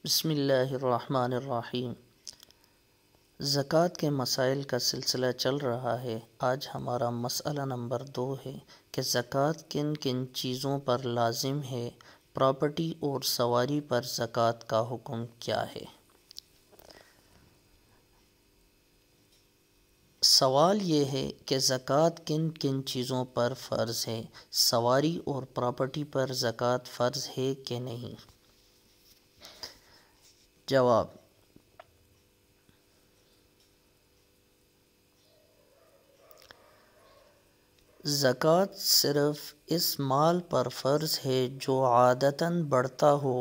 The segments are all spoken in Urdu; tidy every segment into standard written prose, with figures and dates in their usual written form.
بسم اللہ الرحمن الرحیم۔ زکوٰۃ کے مسائل کا سلسلہ چل رہا ہے۔ آج ہمارا مسئلہ نمبر 2 ہے کہ زکوٰۃ کن کن چیزوں پر لازم ہے، پراپرٹی اور سواری پر زکوٰۃ کا حکم کیا ہے۔ سوال یہ ہے کہ زکوٰۃ کن کن چیزوں پر فرض ہے، سواری اور پراپرٹی پر زکوٰۃ فرض ہے کہ نہیں۔ جواب: زکوٰۃ صرف اس مال پر فرض ہے جو عادتاً بڑھتا ہو،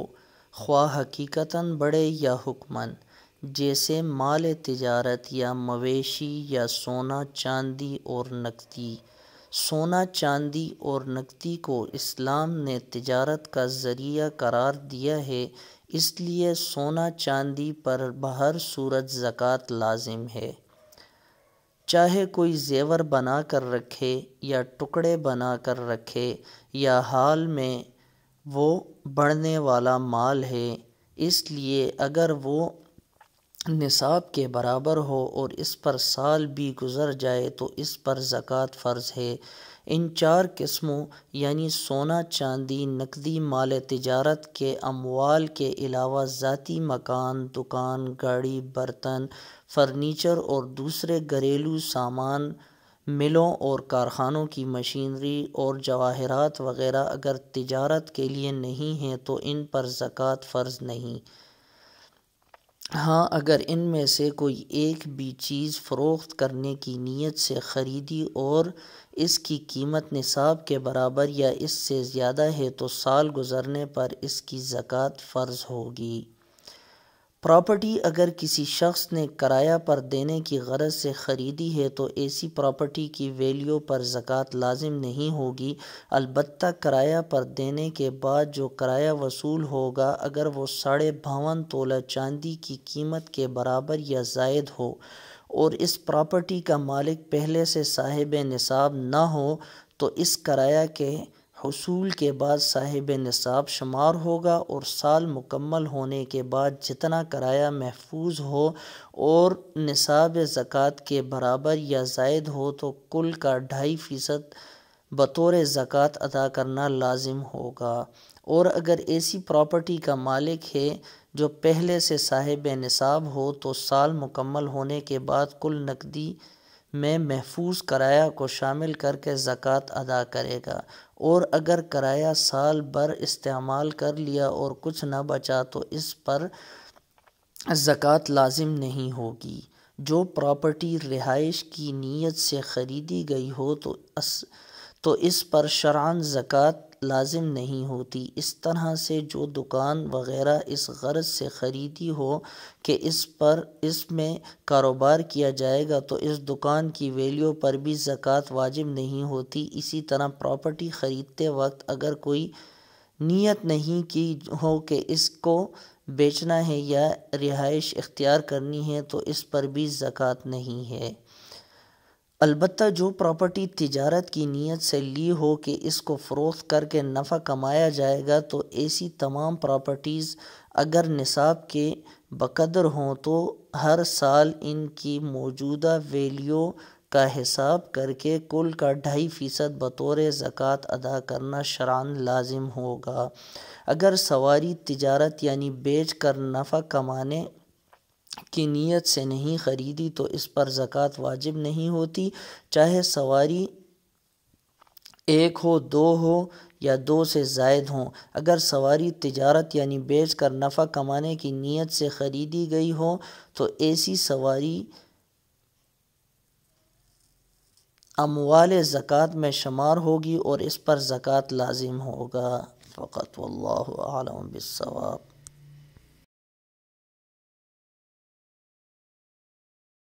خواہ حقیقتاً بڑھے یا حکماً، جیسے مال تجارت یا مویشی یا سونا چاندی اور نقدی۔ سونا چاندی اور نقدی کو اسلام نے تجارت کا ذریعہ قرار دیا ہے، اس لیے سونا چاندی پر بہر صورت زکوٰۃ لازم ہے، چاہے کوئی زیور بنا کر رکھے یا ٹکڑے بنا کر رکھے یا حال میں وہ بڑھنے والا مال ہے۔ اس لیے اگر وہ نصاب کے برابر ہو اور اس پر سال بھی گزر جائے تو اس پر زکوٰۃ فرض ہے۔ ان 4 قسموں یعنی سونا چاندی، نقدی مال تجارت کے اموال کے علاوہ ذاتی مکان، دکان، گاڑی، برتن، فرنیچر اور دوسرے گھریلو سامان، ملوں اور کارخانوں کی مشینری اور جواہرات وغیرہ اگر تجارت کے لیے نہیں ہیں تو ان پر زکوٰۃ فرض نہیں۔ ہاں، اگر ان میں سے کوئی ایک بھی چیز فروخت کرنے کی نیت سے خریدی اور اس کی قیمت نصاب کے برابر یا اس سے زیادہ ہے تو سال گزرنے پر اس کی زکوٰۃ فرض ہوگی۔ پراپرٹی اگر کسی شخص نے کرایہ پر دینے کی غرض سے خریدی ہے تو ایسی پراپرٹی کی ویلیو پر زکوٰۃ لازم نہیں ہوگی، البتہ کرایہ پر دینے کے بعد جو کرایہ وصول ہوگا اگر وہ 52.5 تولہ چاندی کی قیمت کے برابر یا زائد ہو اور اس پراپرٹی کا مالک پہلے سے صاحب نصاب نہ ہو تو اس کرایہ کے حصول کے بعد صاحب نصاب شمار ہوگا، اور سال مکمل ہونے کے بعد جتنا کرایہ محفوظ ہو اور نصاب زکوٰۃ کے برابر یا زائد ہو تو کل کا 2.5% بطور زکوٰۃ ادا کرنا لازم ہوگا۔ اور اگر ایسی پراپرٹی کا مالک ہے جو پہلے سے صاحب نصاب ہو تو سال مکمل ہونے کے بعد کل نقدی میں محفوظ کرایہ کو شامل کر کے زکوٰۃ ادا کرے گا، اور اگر کرایہ سال بھر استعمال کر لیا اور کچھ نہ بچا تو اس پر زکوٰۃ لازم نہیں ہوگی۔ جو پراپرٹی رہائش کی نیت سے خریدی گئی ہو تو اس پر شرعاً زکوٰۃ لازم نہیں ہوتی۔ اس طرح سے جو دکان وغیرہ اس غرض سے خریدی ہو کہ اس میں کاروبار کیا جائے گا تو اس دکان کی ویلیو پر بھی زکوٰۃ واجب نہیں ہوتی۔ اسی طرح پراپرٹی خریدتے وقت اگر کوئی نیت نہیں کی ہو کہ اس کو بیچنا ہے یا رہائش اختیار کرنی ہے تو اس پر بھی زکوٰۃ نہیں ہے۔ البتہ جو پراپرٹی تجارت کی نیت سے لی ہو کہ اس کو فروخت کر کے نفع کمایا جائے گا تو ایسی تمام پراپرٹیز اگر نصاب کے بقدر ہوں تو ہر سال ان کی موجودہ ویلیو کا حساب کر کے کل کا 2.5% بطور زکوٰۃ ادا کرنا شرعاً لازم ہوگا۔ اگر سواری تجارت یعنی بیچ کر نفع کمانے کی نیت سے نہیں خریدی تو اس پر زکوٰۃ واجب نہیں ہوتی، چاہے سواری 1 ہو، 2 ہو یا 2 سے زائد ہوں۔ اگر سواری تجارت یعنی بیچ کر نفع کمانے کی نیت سے خریدی گئی ہو تو ایسی سواری اموال زکوٰۃ میں شمار ہوگی اور اس پر زکوٰۃ لازم ہوگا۔ فقط واللہ اعلم بالصواب۔